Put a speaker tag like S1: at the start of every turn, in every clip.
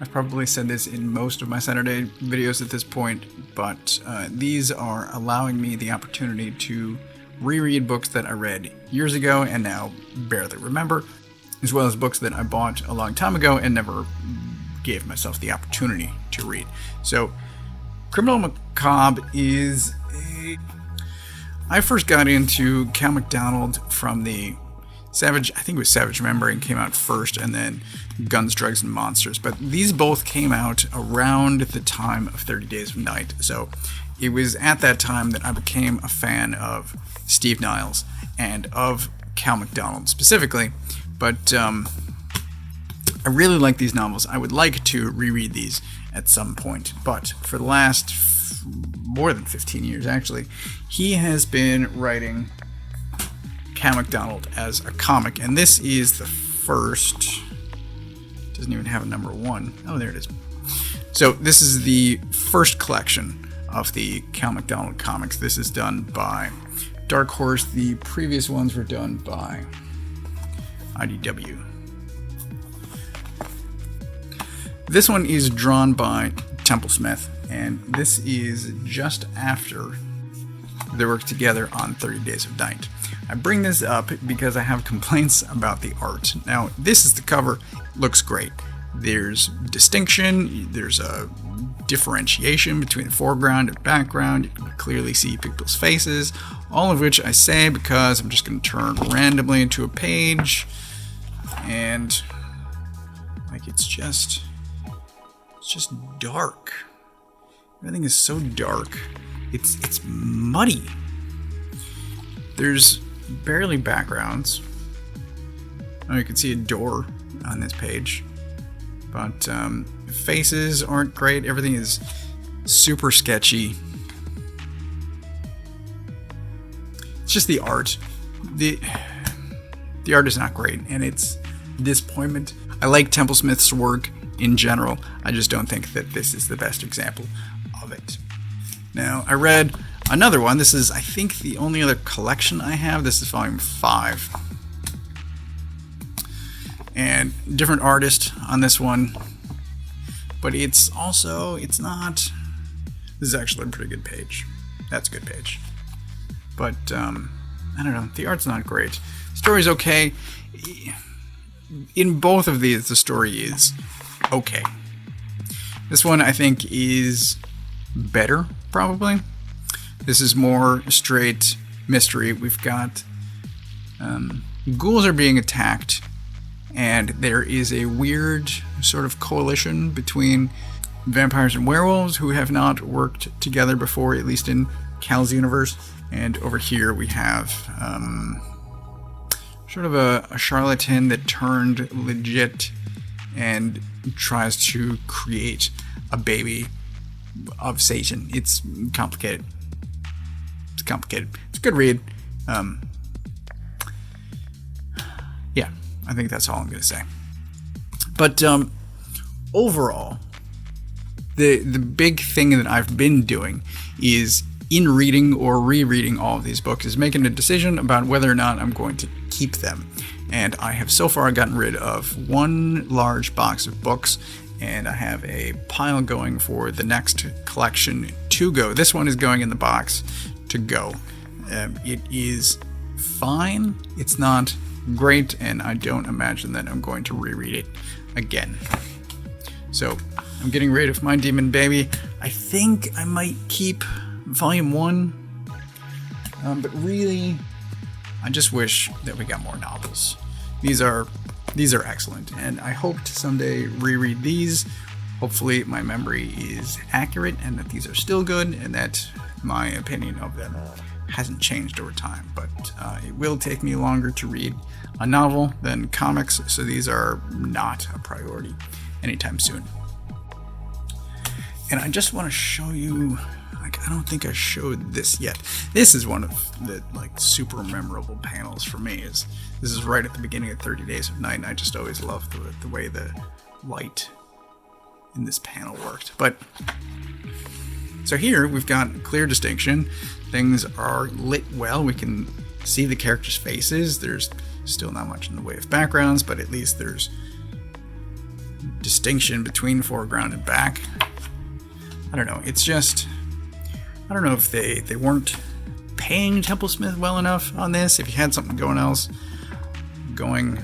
S1: I've probably said this in most of my Saturday videos at this point, but these are allowing me the opportunity to reread books that I read years ago and now barely remember, as well as books that I bought a long time ago and never gave myself the opportunity to read. So, Criminal Macabre is I first got into Cal McDonald from the Savage, I think it was Savage Remembering came out first, and then Guns, Drugs, and Monsters. But these both came out around the time of 30 Days of Night. So it was at that time that I became a fan of Steve Niles and of Cal McDonald specifically. But I really like these novels. I would like to reread these at some point. But for the last more than 15 years, actually, he has been writing Cal McDonald as a comic, and this is the first. Doesn't even have a number 1. Oh, there it is. So this is the first collection of the Cal McDonald comics. This is done by Dark Horse. The previous ones were done by IDW. This one is drawn by Temple Smith, and this is just after they worked together on 30 Days of Night. I bring this up because I have complaints about the art. Now, this is the cover. Looks great. There's distinction. There's a differentiation between foreground and background. You can clearly see people's faces. All of which I say because I'm just going to turn randomly into a page. And like it's just dark. Everything is so dark. It's muddy. There's barely backgrounds. Oh, you can see a door on this page. But faces aren't great. Everything is super sketchy. It's just the art. The art is not great, and it's disappointment. I like Temple Smith's work in general. I just don't think that this is the best example of it. Now, I read another one. This is, I think, the only other collection I have. This is volume 5. And different artist on this one. But it's not... This is actually a pretty good page. That's a good page. But, I don't know. The art's not great. The story's okay. In both of these, the story is okay. This one, I think, is better, probably. This is more straight mystery. We've got ghouls are being attacked, and there is a weird sort of coalition between vampires and werewolves who have not worked together before, at least in Cal's universe. And over here we have sort of a charlatan that turned legit and tries to create a baby of Satan. It's complicated. It's complicated. It's a good read. Yeah, I think that's all I'm going to say. But overall, the big thing that I've been doing is in reading or rereading all of these books is making a decision about whether or not I'm going to keep them. And I have so far gotten rid of one large box of books, and I have a pile going for the next collection to go. This one is going in the box to go. It is fine. It's not great, and I don't imagine that I'm going to reread it again. So I'm getting rid of My Demon Baby. I think I might keep Volume 1, but really, I just wish that we got more novels. These are excellent, and I hope to someday reread these. Hopefully my memory is accurate and that these are still good and that my opinion of them hasn't changed over time. But it will take me longer to read a novel than comics, so these are not a priority anytime soon. And I just want to show you, I don't think I showed this yet. This is one of the super memorable panels for me. This is right at the beginning of 30 Days of Night, and I just always loved the way the light in this panel worked. But so here we've got clear distinction. Things are lit well. We can see the characters' faces. There's still not much in the way of backgrounds, but at least there's distinction between foreground and back. I don't know. It's just, I don't know if they weren't paying Temple Smith well enough on this. If he had something going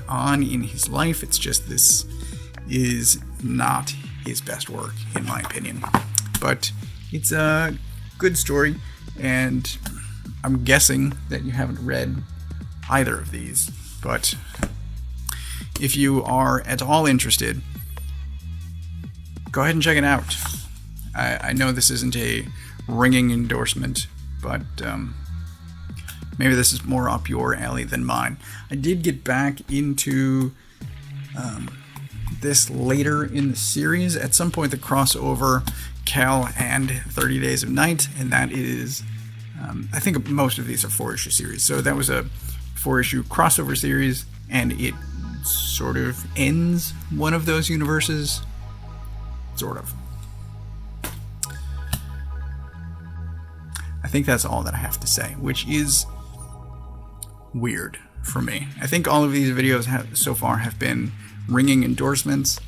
S1: on in his life, it's just this is not his best work, in my opinion. But it's a good story, and I'm guessing that you haven't read either of these. But if you are at all interested, go ahead and check it out. I know this isn't a ringing endorsement, but maybe this is more up your alley than mine. I did get back into this later in the series. At some point, the crossover Cal and 30 Days of Night, and that is, I think most of these are 4-issue series. So that was a 4-issue crossover series, and it sort of ends one of those universes. Sort of. I think that's all that I have to say, which is weird for me. I think all of these videos so far have been ringing endorsements,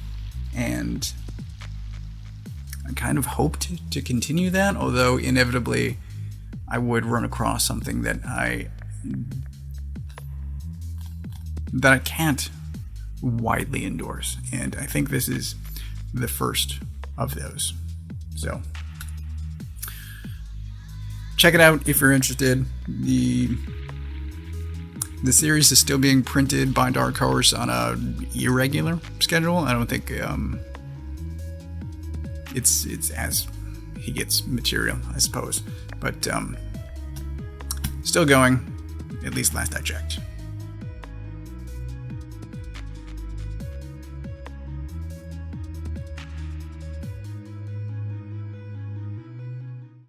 S1: and I kind of hoped to continue that, although inevitably I would run across something that I can't widely endorse, and I think this is the first of those. So check it out if you're interested. The series is still being printed by Dark Horse on a irregular schedule. I don't think it's as he gets material, I suppose, but still going, at least last I checked.